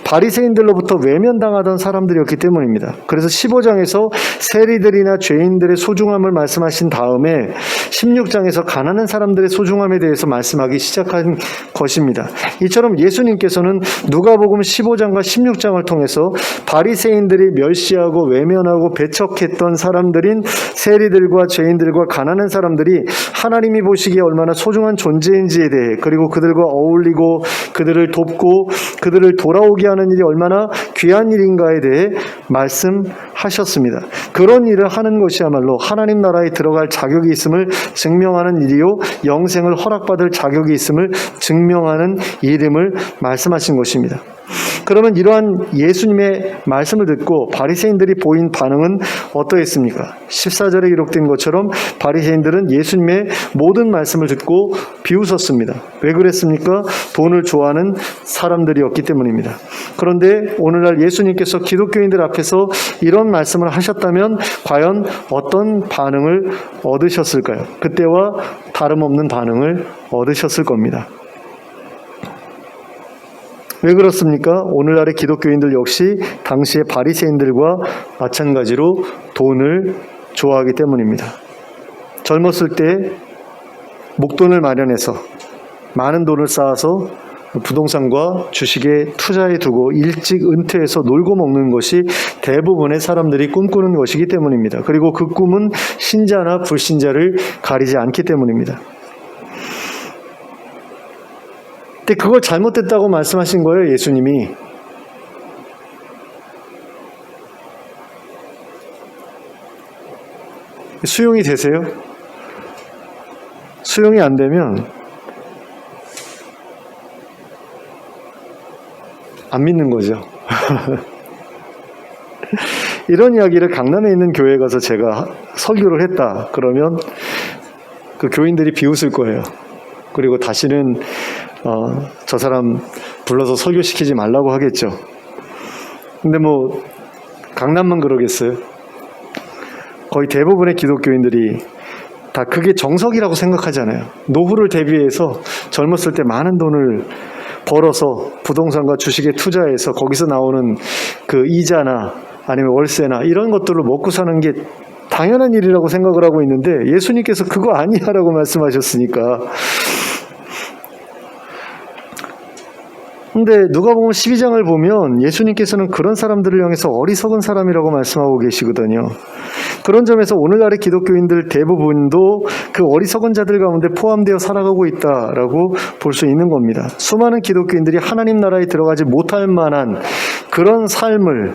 바리새인들로부터 외면당하던 사람들이었기 때문입니다. 그래서 15장에서 세리들이나 죄인들의 소중함을 말씀하신 다음에 16장에서 가난한 사람들의 소중함에 대해서 말씀하기 시작한 것입니다. 이처럼 예수님께서는 누가복음 15장과 16장을 통해서 바리새인들이 멸시하고 외면하고 배척했던 사람들인 세리들과 죄인들과 가난한 사람들이 하나님이 보시기에 얼마나 소중한 존재인지에 대해, 그리고 그들과 어울리고 그들을 돕고 그들을 돌아오게 하는 일이 얼마나 귀한 일인가에 대해 말씀하셨습니다. 그런 일을 하는 것이야말로 하나님 나라에 들어갈 자격이 있음을 증명하는 일이요, 영생을 허락받을 자격이 있음을 증명하는 일임을 말씀하신 것입니다. 그러면 이러한 예수님의 말씀을 듣고 바리새인들이 보인 반응은 어떠했습니까? 14절에 기록된 것처럼 바리새인들은 예수님의 모든 말씀을 듣고 비웃었습니다. 왜 그랬습니까? 돈을 좋아하는 사람들이었기 때문입니다. 그런데 오늘날 예수님께서 기독교인들 앞에서 이런 말씀을 하셨다면 과연 어떤 반응을 얻으셨을까요? 그때와 다름없는 반응을 얻으셨을 겁니다. 왜 그렇습니까? 오늘날의 기독교인들 역시 당시의 바리새인들과 마찬가지로 돈을 좋아하기 때문입니다. 젊었을 때 목돈을 마련해서 많은 돈을 쌓아서 부동산과 주식에 투자해 두고 일찍 은퇴해서 놀고 먹는 것이 대부분의 사람들이 꿈꾸는 것이기 때문입니다. 그리고 그 꿈은 신자나 불신자를 가리지 않기 때문입니다. 근데 그걸 잘못됐다고 말씀하신 거예요, 예수님이. 수용이 되세요? 수용이 안 되면 안 믿는 거죠. 이런 이야기를 강남에 있는 교회에 가서 제가 설교를 했다 그러면 그 교인들이 비웃을 거예요. 그리고 다시는 저 사람 불러서 설교시키지 말라고 하겠죠. 근데 뭐 강남만 그러겠어요? 거의 대부분의 기독교인들이 다 그게 정석이라고 생각하잖아요. 노후를 대비해서 젊었을 때 많은 돈을 벌어서 부동산과 주식에 투자해서 거기서 나오는 그 이자나 아니면 월세나 이런 것들로 먹고 사는 게 당연한 일이라고 생각을 하고 있는데 예수님께서 그거 아니야라고 말씀하셨으니까. 근데 누가복음 12장을 보면 예수님께서는 그런 사람들을 향해서 어리석은 사람이라고 말씀하고 계시거든요. 그런 점에서 오늘날의 기독교인들 대부분도 그 어리석은 자들 가운데 포함되어 살아가고 있다라고 볼 수 있는 겁니다. 수많은 기독교인들이 하나님 나라에 들어가지 못할 만한 그런 삶을,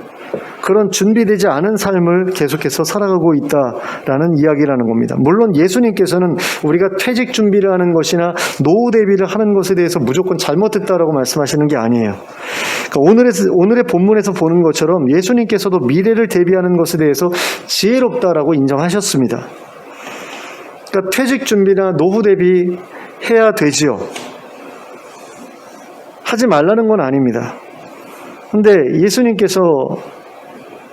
그런 준비되지 않은 삶을 계속해서 살아가고 있다라는 이야기라는 겁니다. 물론 예수님께서는 우리가 퇴직 준비를 하는 것이나 노후 대비를 하는 것에 대해서 무조건 잘못됐다라고 말씀하시는 게 아니에요. 그러니까 오늘의 본문에서 보는 것처럼 예수님께서도 미래를 대비하는 것에 대해서 지혜롭다라고 인정하셨습니다. 그러니까 퇴직 준비나 노후 대비 해야 되지요. 하지 말라는 건 아닙니다. 근데 예수님께서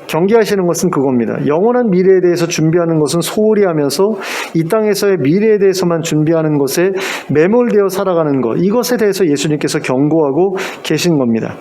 경계하시는 것은 그겁니다. 영원한 미래에 대해서 준비하는 것은 소홀히 하면서 이 땅에서의 미래에 대해서만 준비하는 것에 매몰되어 살아가는 것, 이것에 대해서 예수님께서 경고하고 계신 겁니다.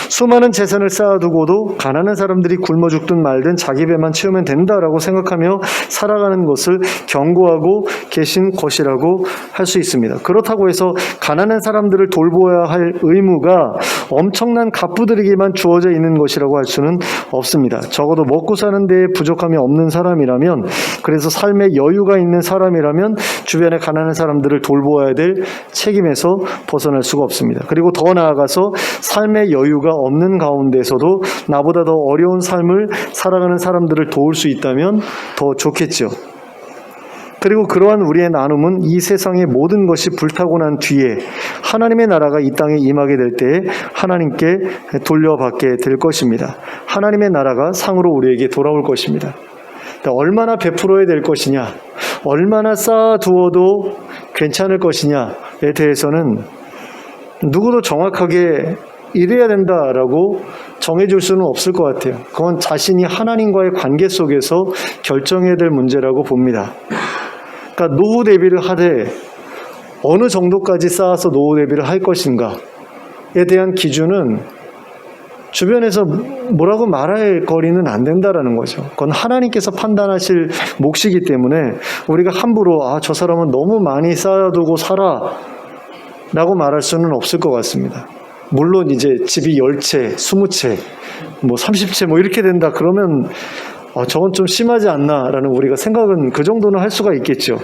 수많은 재산을 쌓아두고도 가난한 사람들이 굶어 죽든 말든 자기 배만 채우면 된다라고 생각하며 살아가는 것을 경고하고 계신 것이라고 할 수 있습니다. 그렇다고 해서 가난한 사람들을 돌보아야 할 의무가 엄청난 갑부들에게만 주어져 있는 것이라고 할 수는 없습니다. 적어도 먹고 사는 데에 부족함이 없는 사람이라면, 그래서 삶에 여유가 있는 사람이라면 주변에 가난한 사람들을 돌보아야 될 책임에서 벗어날 수가 없습니다. 그리고 더 나아가서 삶의 여유가 없는 가운데서도 나보다 더 어려운 삶을 살아가는 사람들을 도울 수 있다면 더 좋겠죠. 그리고 그러한 우리의 나눔은 이 세상의 모든 것이 불타고 난 뒤에 하나님의 나라가 이 땅에 임하게 될 때에 하나님께 돌려받게 될 것입니다. 하나님의 나라가 상으로 우리에게 돌아올 것입니다. 얼마나 베풀어야 될 것이냐, 얼마나 쌓아두어도 괜찮을 것이냐에 대해서는 누구도 정확하게 이래야 된다라고 정해줄 수는 없을 것 같아요. 그건 자신이 하나님과의 관계 속에서 결정해야 될 문제라고 봅니다. 그러니까 노후 대비를 하되 어느 정도까지 쌓아서 노후 대비를 할 것인가에 대한 기준은 주변에서 뭐라고 말할 거리는 안 된다라는 거죠. 그건 하나님께서 판단하실 몫이기 때문에 우리가 함부로 저 사람은 너무 많이 쌓아두고 살아 라고 말할 수는 없을 것 같습니다. 물론 이제 집이 10채, 20채, 30채 이렇게 된다 그러면 저건 좀 심하지 않나라는 우리가 생각은 그 정도는 할 수가 있겠죠.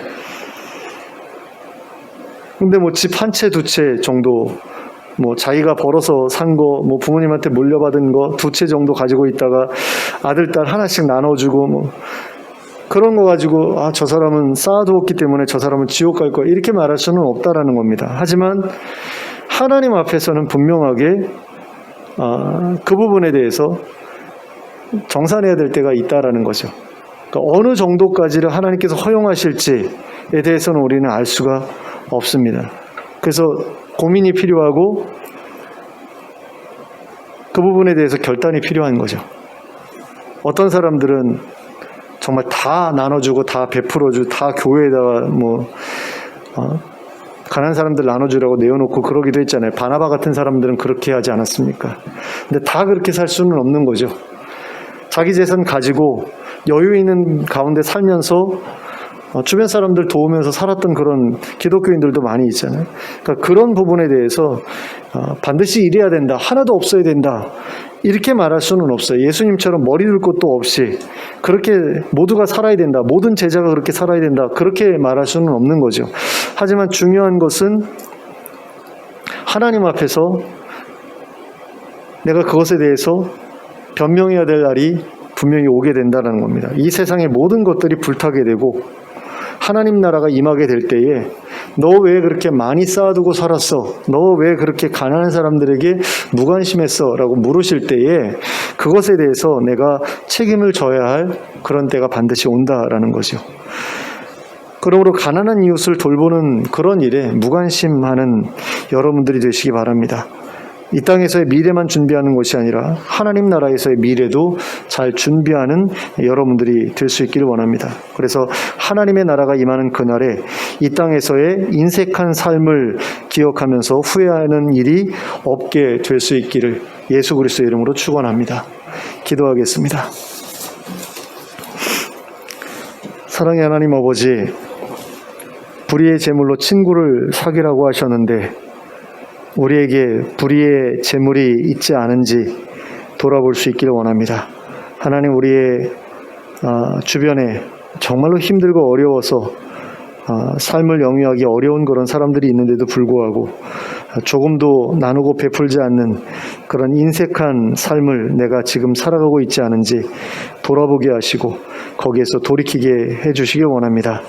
근데 집 한 채, 두 채 정도, 자기가 벌어서 산 거, 부모님한테 물려받은 거 2채 정도 가지고 있다가 아들, 딸 하나씩 나눠주고 그런 거 가지고 저 사람은 쌓아두었기 때문에 저 사람은 지옥 갈 거야 이렇게 말할 수는 없다라는 겁니다. 하지만 하나님 앞에서는 분명하게 그 부분에 대해서 정산해야 될 때가 있다라는 거죠. 그러니까 어느 정도까지를 하나님께서 허용하실지에 대해서는 우리는 알 수가 없습니다. 그래서 고민이 필요하고 그 부분에 대해서 결단이 필요한 거죠. 어떤 사람들은 정말 다 나눠주고 다 베풀어주고 다 교회에다가 가난한 사람들 나눠주라고 내어놓고 그러기도 했잖아요. 바나바 같은 사람들은 그렇게 하지 않았습니까? 근데 다 그렇게 살 수는 없는 거죠. 자기 재산 가지고 여유 있는 가운데 살면서 주변 사람들 도우면서 살았던 그런 기독교인들도 많이 있잖아요. 그러니까 그런 부분에 대해서 반드시 이래야 된다, 하나도 없어야 된다 이렇게 말할 수는 없어요. 예수님처럼 머리 둘 것도 없이 그렇게 모두가 살아야 된다, 모든 제자가 그렇게 살아야 된다 그렇게 말할 수는 없는 거죠. 하지만 중요한 것은 하나님 앞에서 내가 그것에 대해서 변명해야 될 날이 분명히 오게 된다는 겁니다. 이 세상의 모든 것들이 불타게 되고 하나님 나라가 임하게 될 때에 너 왜 그렇게 많이 쌓아두고 살았어? 너 왜 그렇게 가난한 사람들에게 무관심했어? 라고 물으실 때에 그것에 대해서 내가 책임을 져야 할 그런 때가 반드시 온다라는 거죠. 그러므로 가난한 이웃을 돌보는 그런 일에 무관심하는 여러분들이 되시기 바랍니다. 이 땅에서의 미래만 준비하는 것이 아니라 하나님 나라에서의 미래도 잘 준비하는 여러분들이 될 수 있기를 원합니다. 그래서 하나님의 나라가 임하는 그날에 이 땅에서의 인색한 삶을 기억하면서 후회하는 일이 없게 될 수 있기를 예수 그리스도의 이름으로 축원합니다. 기도하겠습니다. 사랑의 하나님 아버지, 불의의 재물로 친구를 사귀라고 하셨는데 우리에게 불의의 재물이 있지 않은지 돌아볼 수 있기를 원합니다. 하나님, 우리의 주변에 정말로 힘들고 어려워서 삶을 영위하기 어려운 그런 사람들이 있는데도 불구하고 조금도 나누고 베풀지 않는 그런 인색한 삶을 내가 지금 살아가고 있지 않은지 돌아보게 하시고 거기에서 돌이키게 해주시길 원합니다.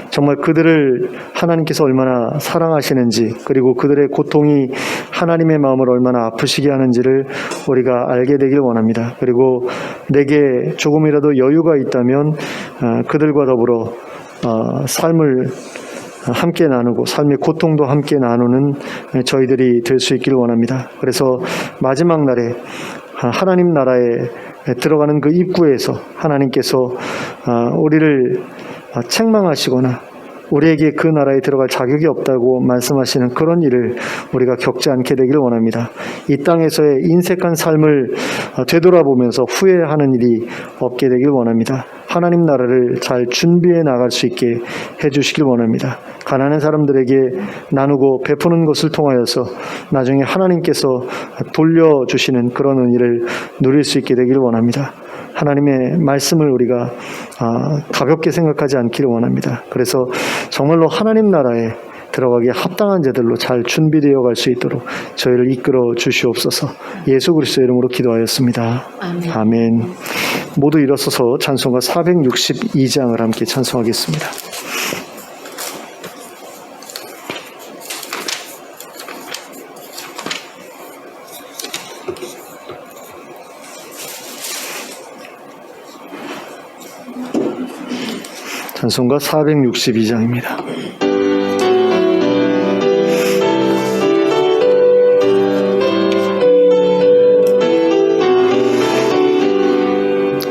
정말 그들을 하나님께서 얼마나 사랑하시는지, 그리고 그들의 고통이 하나님의 마음을 얼마나 아프시게 하는지를 우리가 알게 되길 원합니다. 그리고 내게 조금이라도 여유가 있다면 그들과 더불어 삶을 함께 나누고 삶의 고통도 함께 나누는 저희들이 될 수 있기를 원합니다. 그래서 마지막 날에 하나님 나라에 들어가는 그 입구에서 하나님께서 우리를 책망하시거나 우리에게 그 나라에 들어갈 자격이 없다고 말씀하시는 그런 일을 우리가 겪지 않게 되기를 원합니다. 이 땅에서의 인색한 삶을 되돌아보면서 후회하는 일이 없게 되길 원합니다. 하나님 나라를 잘 준비해 나갈 수 있게 해주시길 원합니다. 가난한 사람들에게 나누고 베푸는 것을 통하여서 나중에 하나님께서 돌려주시는 그런 은혜를 누릴 수 있게 되기를 원합니다. 하나님의 말씀을 우리가 가볍게 생각하지 않기를 원합니다. 그래서 정말로 하나님 나라에 들어가기에 합당한 자들로 잘 준비되어 갈 수 있도록 저희를 이끌어 주시옵소서. 예수 그리스도의 이름으로 기도하였습니다. 아멘. 아멘. 모두 일어서서 찬송가 462장을 함께 찬송하겠습니다. 찬송가 462장입니다.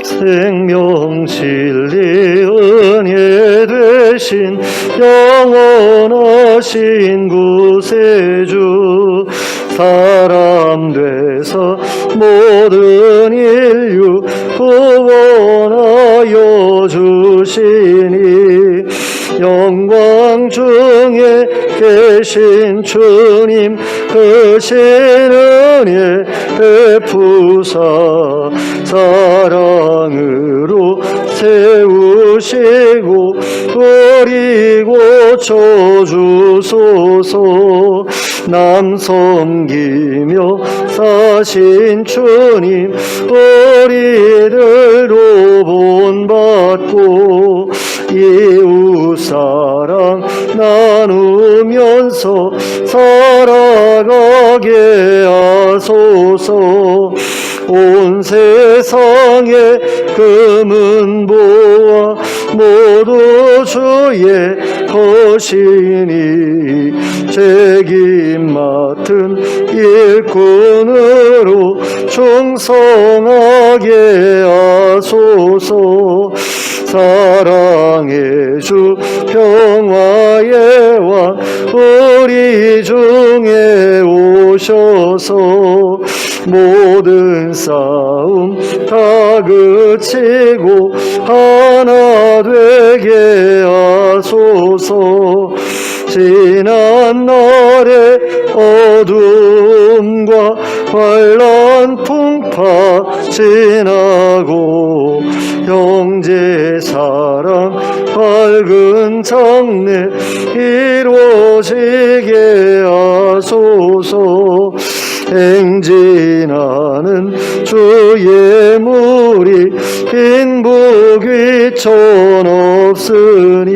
생명 진리 은혜 되신 영원하신 구세주, 사람 돼서 모든 인류 구원하여 주시니, 영광 중에 계신 주님 크신 은혜 베푸사 사랑으로 세우시고 우리 고쳐주소서. 남 섬기며 사신 주님 우리들로 본받고 이웃 사랑 나누면서 살아가게 하소서. 온 세상에 금은 보아 모두 주의 것이니, 책임 맡은 일꾼으로 충성하게 하소서. 사랑의 주 평화의 왕 우리 중에 오셔서 모든 싸움 다 그치고 하나 되게 하소서. 지난 날의 어두움과 환란 풍파 지나고 형제 사랑 밝은 장래 이루어지게 하소서. 행진하는 주의 무리 빈부귀천 없으니,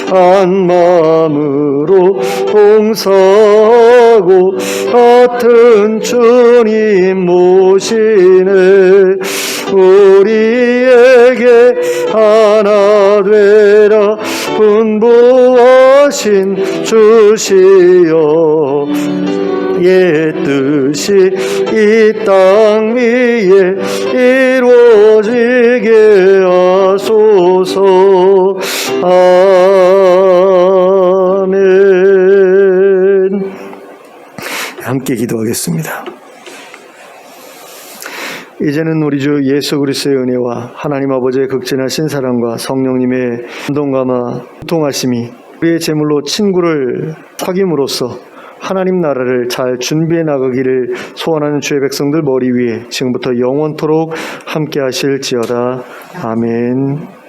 한 마음으로 봉사하고 같은 주님 모시네. 우리에게 하나 되라 분부하신 주시여, 예 뜻이 이 땅 위에 이루어지게 하소서. 아멘. 함께 기도하겠습니다. 이제는 우리 주 예수 그리스도의 은혜와 하나님 아버지의 극진하신 사랑과 성령님의 감동감화 통하심이 우리의 제물로 친구를 사귐으로써 하나님 나라를 잘 준비해 나가기를 소원하는 주의 백성들 머리 위에 지금부터 영원토록 함께 하실지어다. 아멘.